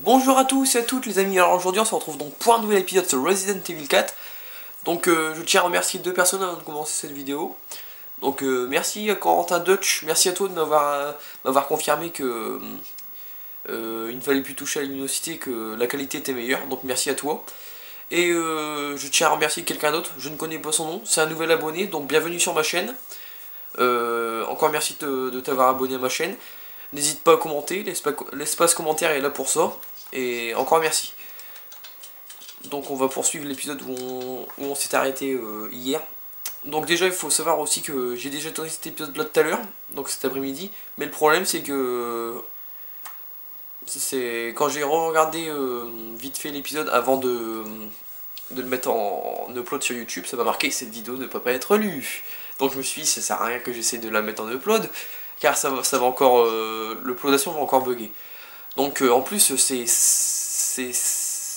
Bonjour à tous et à toutes les amis, alors aujourd'hui on se retrouve donc pour un nouvel épisode sur Resident Evil 4. Donc je tiens à remercier deux personnes avant de commencer cette vidéo. Donc merci à Corentin Dutch, merci à toi de m'avoir confirmé que il ne fallait plus toucher à la luminosité, que la qualité était meilleure, donc merci à toi. Et je tiens à remercier quelqu'un d'autre, je ne connais pas son nom, c'est un nouvel abonné, donc bienvenue sur ma chaîne. Encore merci de t'avoir abonné à ma chaîne. N'hésite pas à commenter, l'espace commentaire est là pour ça. Et encore merci. Donc on va poursuivre l'épisode où on s'est arrêté hier. Donc déjà il faut savoir aussi que j'ai déjà tourné cet épisode là tout à l'heure, donc cet après-midi. Mais le problème c'est que c'est quand j'ai regardé vite fait l'épisode avant de le mettre en upload sur YouTube, ça m'a marqué cette vidéo ne peut pas être lue. Donc je me suis dit ça sert à rien que j'essaie de la mettre en upload, car ça va encore l'uploadation va encore bugger. Donc en plus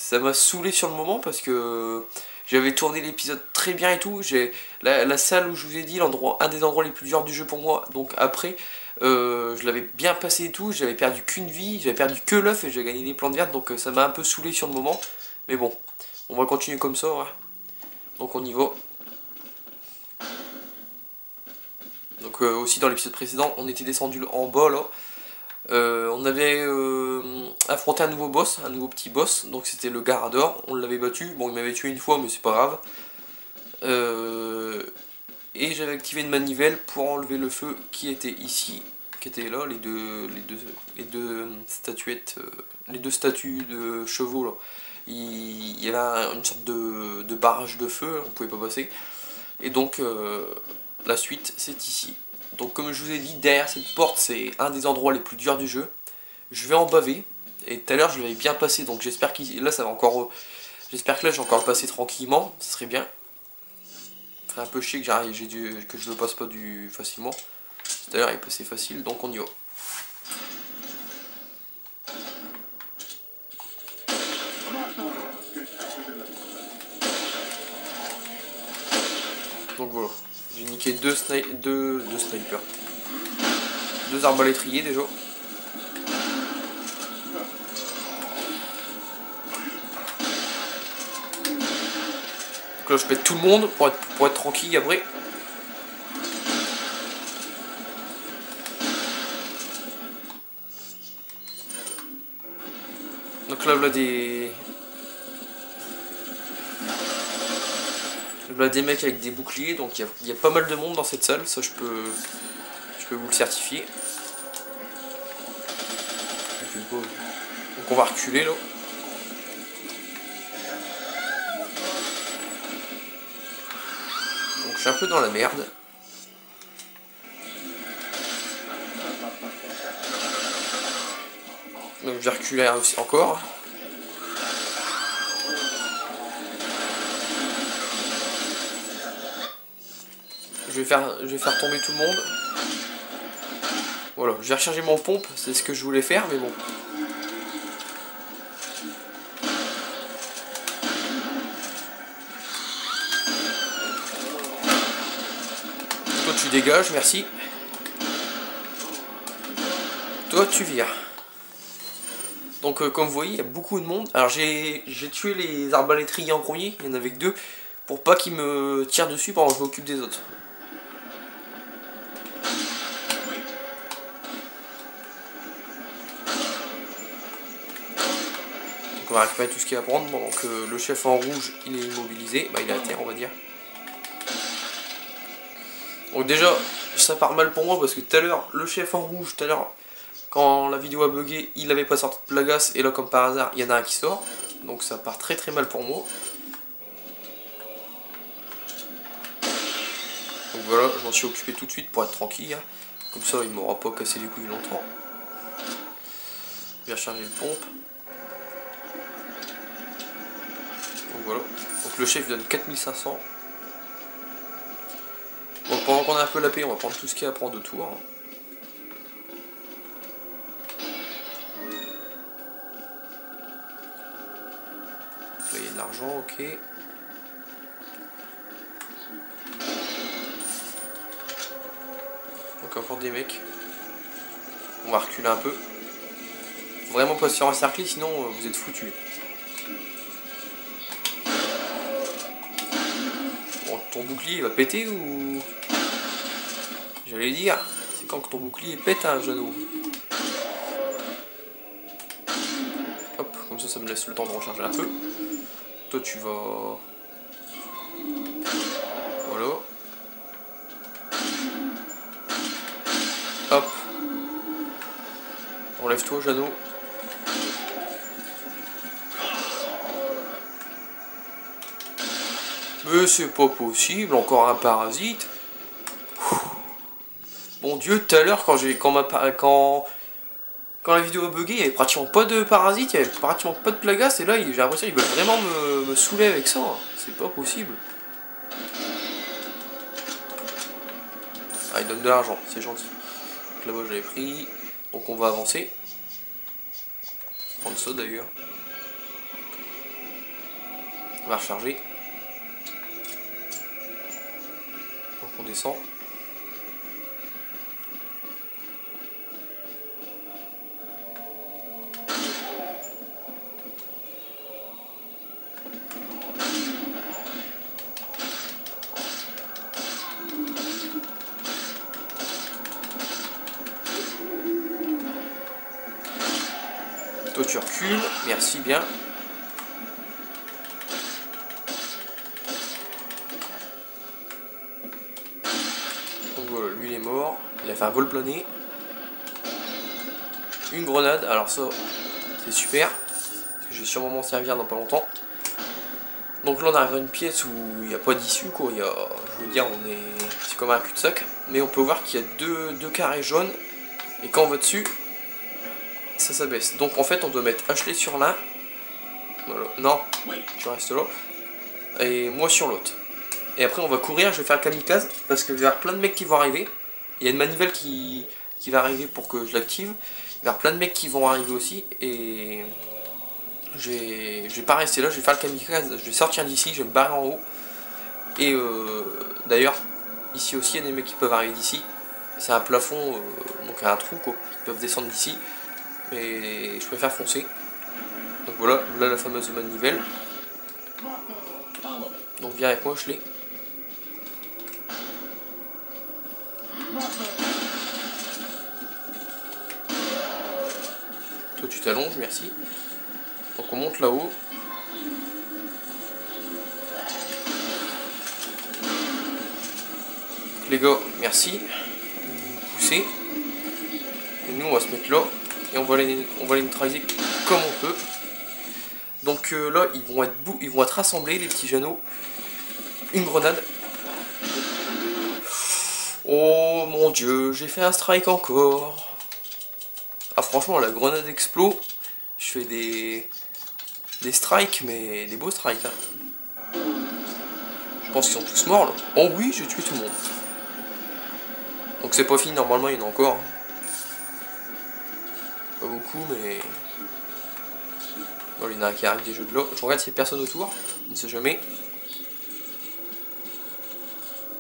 ça m'a saoulé sur le moment parce que j'avais tourné l'épisode très bien et tout. J'ai la salle où je vous ai dit, un des endroits les plus durs du jeu pour moi. Donc après, je l'avais bien passé et tout. J'avais perdu qu'une vie, j'avais perdu que l'œuf et j'ai gagné des plantes vertes. Donc ça m'a un peu saoulé sur le moment. Mais bon, on va continuer comme ça. Ouais. Donc on y va. Donc aussi dans l'épisode précédent, on était descendu en bas là. On avait affronté un nouveau boss, un nouveau petit boss, donc c'était le Garador, on l'avait battu, bon il m'avait tué une fois mais c'est pas grave. Et j'avais activé une manivelle pour enlever le feu qui était ici, qui était là, les deux statuettes, les deux statues de chevaux là. Il y avait une sorte de barrage de feu, on pouvait pas passer. Et donc la suite c'est ici. Donc comme je vous ai dit, derrière cette porte, c'est un des endroits les plus durs du jeu. Je vais en baver. Et tout à l'heure, je l'avais bien passé, donc j'espère que là, ça va encore. J'espère que là, j'ai encore le passé tranquillement. Ce serait bien. Ce serait un peu chier que que je le passe pas facilement. Tout à l'heure, il est passé facile, donc on y va. Donc voilà. J'ai niqué deux snipers. Deux arbalétriers déjà. Donc là je pète tout le monde pour être tranquille après. Donc là voilà des mecs avec des boucliers, donc il y a pas mal de monde dans cette salle, ça je peux vous le certifier. Donc on va reculer là. Donc je suis un peu dans la merde. Donc je vais reculer aussi encore. Je vais faire tomber tout le monde. Voilà, je vais recharger mon pompe, c'est ce que je voulais faire, mais bon. Toi tu dégages, merci. Toi tu vires. Donc comme vous voyez, il y a beaucoup de monde. Alors j'ai tué les arbalétriers en premier, il y en avait que deux, pour pas qu'ils me tirent dessus pendant que je m'occupe des autres. Donc on va récupérer tout ce qu'il y a à prendre, pendant que le chef en rouge il est immobilisé, bah il est à terre on va dire. Donc déjà ça part mal pour moi parce que tout à l'heure, le chef en rouge, tout à l'heure, quand la vidéo a bugué, il avait pas sorti de plagasse et là comme par hasard il y en a un qui sort. Donc ça part très très mal pour moi. Donc voilà, je m'en suis occupé tout de suite pour être tranquille. Hein. Comme ça il m'aura pas cassé les couilles longtemps. Je vais recharger le pompe. Donc voilà. Donc le chef donne 4500. Donc pendant qu'on a un peu la paix, on va prendre tout ce qu'il y a à prendre autour. Là il y a de l'argent, ok. Donc encore des mecs. On va reculer un peu. Faut vraiment pas se faire encercler, sinon vous êtes foutu. Bon, ton bouclier il va péter ou... J'allais dire, c'est quand que ton bouclier pète un genou. Hop, comme ça me laisse le temps de recharger un peu. Toi tu vas... Voilà. Hop. Enlève-toi, Jeannot. Mais c'est pas possible, encore un parasite. Mon Dieu, tout à l'heure, quand la vidéo a bugué, il n'y avait pratiquement pas de parasites, il n'y avait pratiquement pas de plagas, et là, j'ai l'impression qu'ils veulent vraiment me saouler avec ça. C'est pas possible. Ah, il donne de l'argent, c'est gentil. Donc là-bas, je l'ai pris. Donc on va avancer. Prendre ça d'ailleurs. On va recharger. Donc on descend. Toi tu recules, merci bien. Donc voilà, lui il est mort. Il a fait un vol plané. Une grenade, alors ça c'est super. Parce que je vais sûrement m'en servir dans pas longtemps. Donc là on arrive à une pièce où il n'y a pas d'issue quoi. Je veux dire, c'est comme un cul-de-sac. Mais on peut voir qu'il y a deux carrés jaunes. Et quand on va dessus, ça s'abaisse. Donc en fait on doit mettre Ashley sur l'un. Voilà. Non, tu restes là. Et moi sur l'autre. Et après on va courir, je vais faire le kamikaze. Parce qu'il va y avoir plein de mecs qui vont arriver. Il y a une manivelle qui va arriver pour que je l'active. Il va y avoir plein de mecs qui vont arriver aussi. Et je vais pas rester là, je vais faire le kamikaze. Je vais sortir d'ici, je vais me barrer en haut. Et d'ailleurs, ici aussi il y a des mecs qui peuvent arriver d'ici. C'est un plafond, donc un trou quoi. Ils peuvent descendre d'ici. Mais je préfère foncer. Donc voilà, là la fameuse manivelle. Donc viens avec moi, je l'ai. Toi tu t'allonges, merci. Donc on monte là-haut. Les gars, merci. Vous poussez. Et nous on va se mettre là. Et on va les neutraliser comme on peut. Donc là ils vont être rassemblés les petits Jeannots. Une grenade. Oh mon dieu, j'ai fait un strike encore. Ah franchement la grenade explo. Je fais des strikes, mais des beaux strikes. Hein. Je pense qu'ils sont tous morts là. Oh oui, j'ai tué tout le monde. Donc c'est pas fini, normalement il y en a encore. Hein. Pas beaucoup, mais... Bon, il y en a un qui arrive des jeux de l'eau. Je regarde s'il y a personne autour. On ne sait jamais.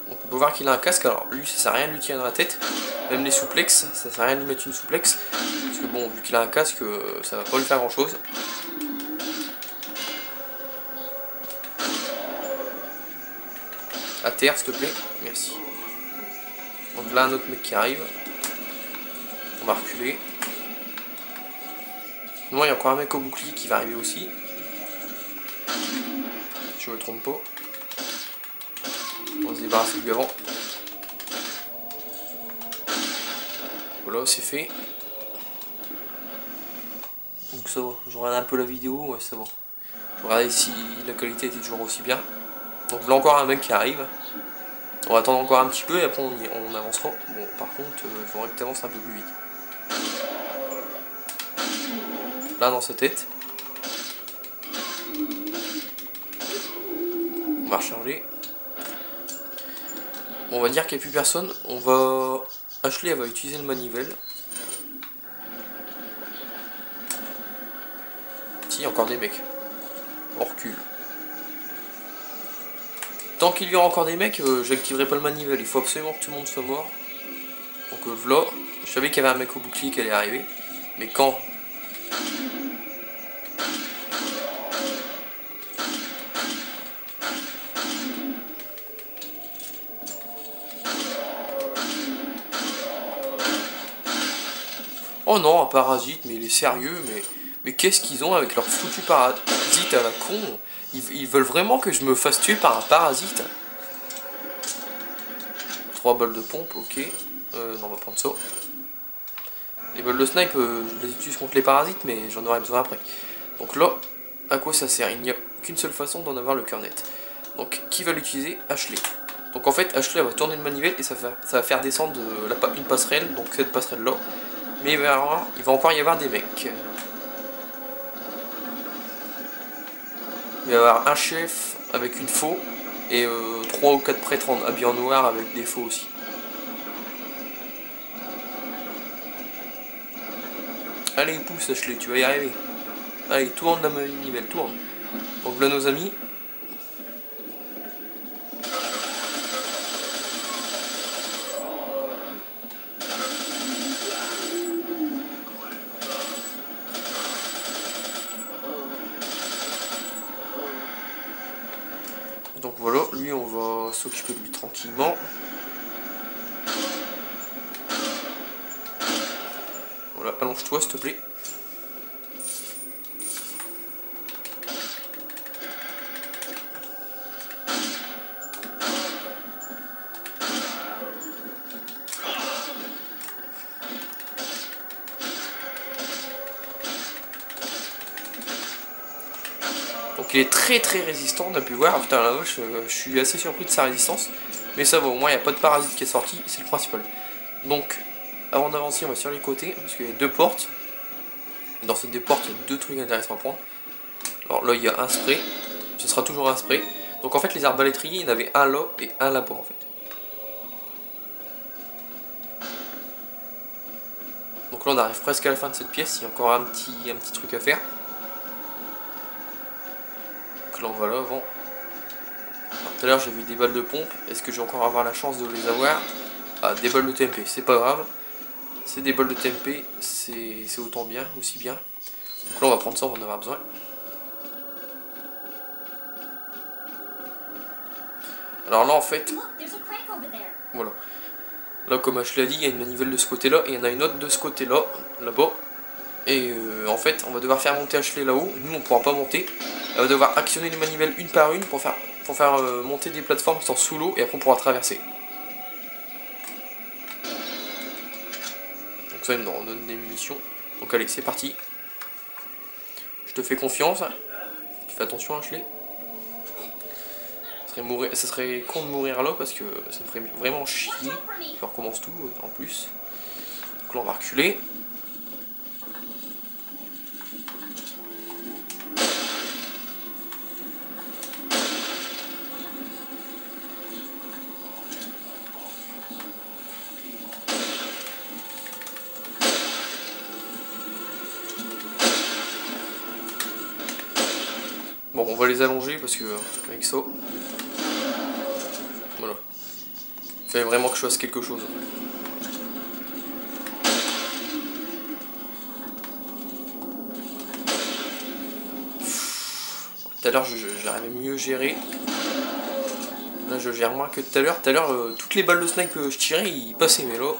Donc on peut voir qu'il a un casque. Alors lui, ça sert à rien de lui tirer dans la tête. Même les souplexes, ça sert à rien de lui mettre une souplex. Parce que bon, vu qu'il a un casque, ça va pas lui faire grand chose. À terre, s'il te plaît. Merci. Donc là, un autre mec qui arrive. On va reculer. Non, il y a encore un mec au bouclier qui va arriver aussi. Si je me trompe pas. On va se débarrasser de lui avant. Voilà, c'est fait. Donc ça va. Je regarde un peu la vidéo, ouais, ça va. Je vais regarder si la qualité était toujours aussi bien. Donc là encore un mec qui arrive. On va attendre encore un petit peu et après on avancera. Bon, par contre, il faudrait que tu avances un peu plus vite. Là dans sa tête. On va recharger. Bon, on va dire qu'il n'y a plus personne. On va... Ashley elle va utiliser le manivelle. Si, il y a encore des mecs. On recule. Tant qu'il y aura encore des mecs, j'activerai pas le manivelle. Il faut absolument que tout le monde soit mort. Donc voilà. Je savais qu'il y avait un mec au bouclier qui allait arriver. Mais quand Oh non, un parasite, mais il est sérieux, mais qu'est-ce qu'ils ont avec leur foutu parasite à la con? Ils veulent vraiment que je me fasse tuer par un parasite. 3 balles de pompe, ok. Non, on va prendre ça. Les balles de snipe, je les utilise contre les parasites, mais j'en aurai besoin après. Donc là, à quoi ça sert? Il n'y a qu'une seule façon d'en avoir le cœur net. Donc, qui va l'utiliser? Ashley. Donc en fait, Ashley va tourner une manivelle et ça va faire descendre une passerelle, donc cette passerelle-là. Mais il va encore y avoir des mecs. Il va y avoir un chef avec une faux et 3 ou 4 prêtres habillés en noir avec des faux aussi. Allez, pousse Ashley, tu vas y arriver. Allez, tourne la manivelle, tourne. Donc là, nos amis. Donc voilà, lui on va s'occuper de lui tranquillement. Voilà, allonge-toi s'il te plaît. Donc il est très résistant, on a pu voir. Putain la vache, je suis assez surpris de sa résistance. Mais ça va, au moins il n'y a pas de parasite qui est sorti, c'est le principal. Donc, avant d'avancer, on va sur les côtés, parce qu'il y a 2 portes. Dans ces 2 portes, il y a 2 trucs intéressants à prendre. Alors là, il y a un spray, ce sera toujours un spray. Donc en fait, les arbalétriers, il y en avait un là et un là-bas en fait. Donc là, on arrive presque à la fin de cette pièce, il y a encore un petit truc à faire. Donc là, on va là avant. Tout à l'heure j'ai vu des balles de pompe, est-ce que je vais encore avoir la chance de les avoir? Ah, des balles de TMP, c'est pas grave. C'est des balles de TMP, c'est autant bien, aussi bien. Donc là on va prendre ça, on va en avoir besoin. Alors là en fait, voilà. Là comme je l'ai dit, il y a une manivelle de ce côté là, et il y en a une autre de ce côté là, là-bas. Et en fait on va devoir faire monter Ashley là-haut, nous on pourra pas monter. Elle va devoir actionner les manivelles une par une pour faire monter des plateformes qui sont sous l'eau et après on pourra traverser. Donc ça on donne des munitions. Donc allez c'est parti. Je te fais confiance. Tu fais attention Ashley. Ça serait con de mourir là parce que ça me ferait vraiment chier. Je recommence tout en plus. Donc là on va reculer. Bon, on va les allonger parce que avec ça, voilà. Il fallait vraiment que je fasse quelque chose. Tout à l'heure, j'arrivais mieux gérer. Là, je gère moins que tout à l'heure. Tout à l'heure, toutes les balles de snipe que je tirais, ils passaient, mais là.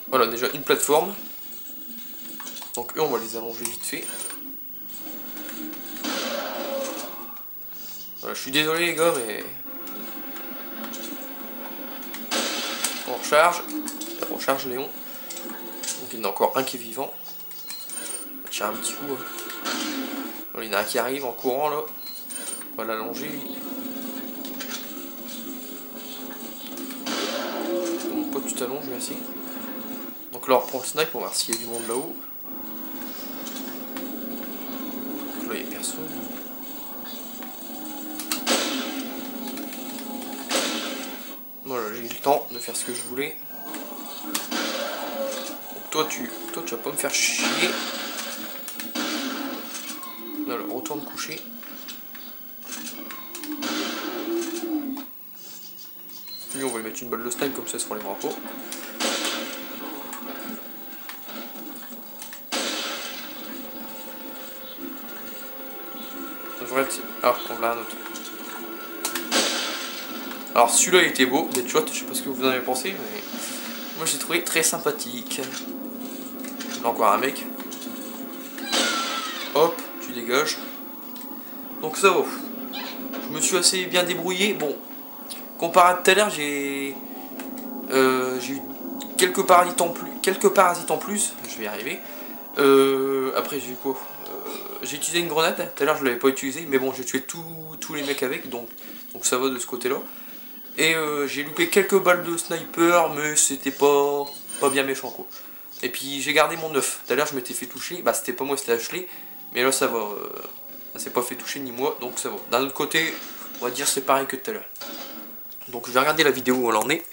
Voilà, déjà une plateforme. Donc, eux, on va les allonger vite fait. Voilà, je suis désolé, les gars, mais. On recharge Léon. Donc, il y en a encore un qui est vivant. On va tirer un petit coup. Hein. Voilà, il y en a un qui arrive en courant là. On va l'allonger lui. Mon pote, tu t'allonges, merci. Donc là, on reprend le snipe, on va voir s'il y a du monde là-haut. Donc là, il n'y a personne. Voilà, j'ai eu le temps de faire ce que je voulais. Donc toi, tu vas pas me faire chier. Alors, retourne coucher. Lui, on va lui mettre une balle de snipe comme ça, se relèvera pas. Ah, on l'a un autre. Alors celui-là il était beau, Deadshot, je sais pas ce que vous en avez pensé, mais moi j'ai trouvé très sympathique. Là encore un mec. Hop, tu dégages. Donc ça va. Je me suis assez bien débrouillé. Bon, comparé à tout à l'heure, j'ai eu quelques parasites en plus. Je vais y arriver. Après j'ai eu quoi, j'ai utilisé une grenade. Tout à l'heure je l'avais pas utilisé, mais bon j'ai tué tous les mecs avec, donc ça va de ce côté là. Et j'ai loupé quelques balles de sniper, mais c'était pas bien méchant quoi. Et puis j'ai gardé mon œuf. Tout à l'heure je m'étais fait toucher, bah c'était pas moi, c'était Ashley. Mais là ça va, ça s'est pas fait toucher ni moi, donc ça va. D'un autre côté, on va dire c'est pareil que tout à l'heure. Donc je vais regarder la vidéo où elle en est.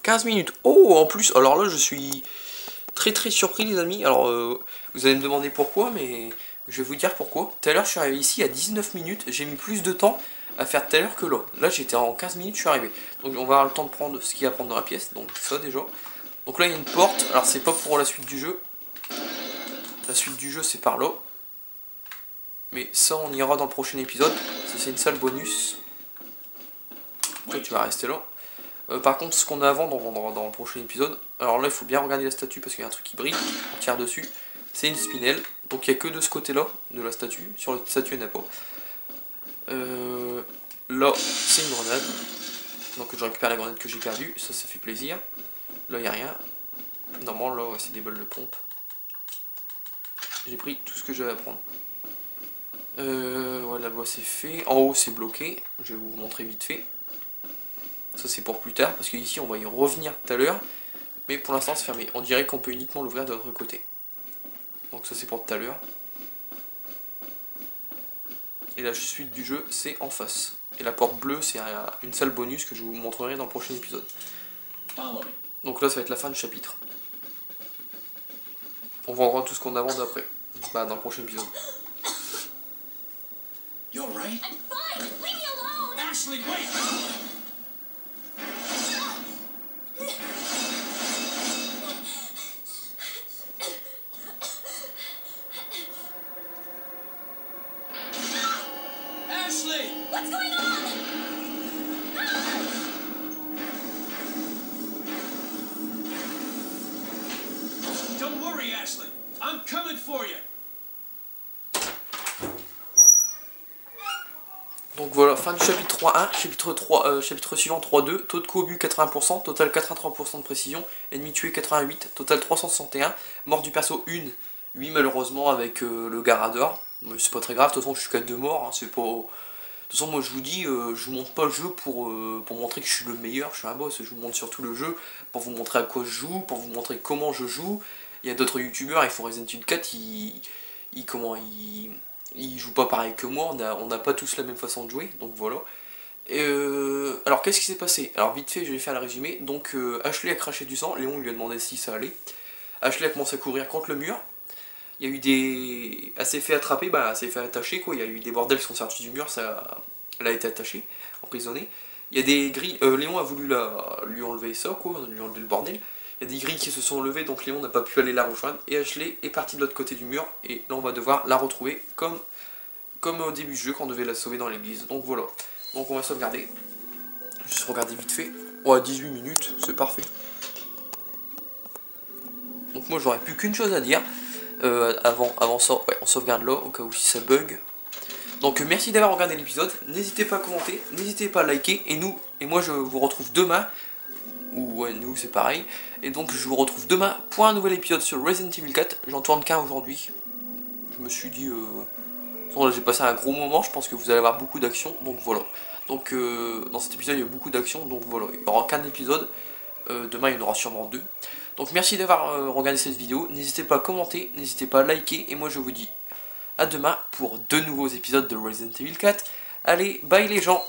15 minutes. Oh, en plus, alors là je suis très surpris les amis. Alors vous allez me demander pourquoi, mais je vais vous dire pourquoi. Tout à l'heure je suis arrivé ici à 19 minutes. J'ai mis plus de temps à faire tout à l'heure que là. Là j'étais en 15 minutes, je suis arrivé. Donc on va avoir le temps de prendre ce qu'il y a à prendre dans la pièce. Donc ça déjà. Donc là il y a une porte. Alors c'est pas pour la suite du jeu. La suite du jeu c'est par là. Mais ça on ira dans le prochain épisode. Ça c'est une salle bonus. Toi tu vas rester là. Par contre, ce qu'on a à vendre, on vendra dans le prochain épisode. Alors là, il faut bien regarder la statue parce qu'il y a un truc qui brille. On tire dessus. C'est une spinelle. Donc il n'y a que de ce côté-là de la statue. Sur la statue, il n'y en a pas. Là, c'est une grenade. Donc je récupère la grenade que j'ai perdue. Ça fait plaisir. Là, il n'y a rien. Normalement, là, ouais, c'est des balles de pompe. J'ai pris tout ce que j'avais à prendre. Ouais, là-bas, c'est fait. En haut, c'est bloqué. Je vais vous montrer vite fait. Ça c'est pour plus tard, parce qu'ici on va y revenir tout à l'heure. Mais pour l'instant c'est fermé. On dirait qu'on peut uniquement l'ouvrir de l'autre côté. Donc ça c'est pour tout à l'heure. Et la suite du jeu c'est en face. Et la porte bleue c'est une salle bonus que je vous montrerai dans le prochain épisode. Donc là ça va être la fin du chapitre. On vendra tout ce qu'on a vendu après. Bah dans le prochain épisode. You're right. I'm fine. Leave me alone. Ashley, wait. What's going on? Don't worry, Ashley. I'm coming for you. Donc voilà, fin du chapitre 3.1, chapitre suivant 3.2, taux de coup au but 80%, total 83% de précision, ennemi tué 88, total 361, mort du perso 1, 8 malheureusement avec le Garador, mais c'est pas très grave, de toute façon je suis qu'à 2 morts, hein, c'est pas... De toute façon moi je vous dis, je vous montre pas le jeu pour montrer que je suis le meilleur, je suis un boss, je vous montre surtout le jeu pour vous montrer à quoi je joue, pour vous montrer comment je joue. Il y a d'autres youtubeurs, ils font Resident Evil 4, ils jouent pas pareil que moi, on n'a pas tous la même façon de jouer, donc voilà. Alors qu'est-ce qui s'est passé? Alors vite fait je vais faire le résumé. Donc Ashley a craché du sang, Léon lui a demandé si ça allait. Ashley a commencé à courir contre le mur. Il y a eu des... Elle s'est fait attraper, bah elle s'est fait attacher quoi, il y a eu des bordels qui sont sortis du mur, elle a été attachée, emprisonnée. Il y a des grilles, Léon a voulu lui enlever ça quoi, lui enlever le bordel. Il y a des grilles qui se sont levées donc Léon n'a pas pu aller la rejoindre. Et Ashley est partie de l'autre côté du mur et là on va devoir la retrouver comme au début du jeu quand on devait la sauver dans l'église. Donc voilà, donc on va sauvegarder. Juste regarder vite fait. Ouais, 18 minutes, c'est parfait. Donc moi j'aurais plus qu'une chose à dire. Avant ça, ouais, on sauvegarde là au cas où si ça bug. Donc merci d'avoir regardé l'épisode. N'hésitez pas à commenter, n'hésitez pas à liker. Et moi je vous retrouve demain. Ou ouais, nous c'est pareil. Et donc je vous retrouve demain pour un nouvel épisode sur Resident Evil 4. J'en tourne qu'un aujourd'hui. Je me suis dit... j'ai passé un gros moment, je pense que vous allez avoir beaucoup d'action. Donc voilà. Donc dans cet épisode il y a beaucoup d'action. Donc voilà, il n'y aura qu'un épisode. Demain il y en aura sûrement 2. Donc merci d'avoir regardé cette vidéo. N'hésitez pas à commenter, n'hésitez pas à liker. Et moi je vous dis à demain pour 2 nouveaux épisodes de Resident Evil 4. Allez, bye les gens.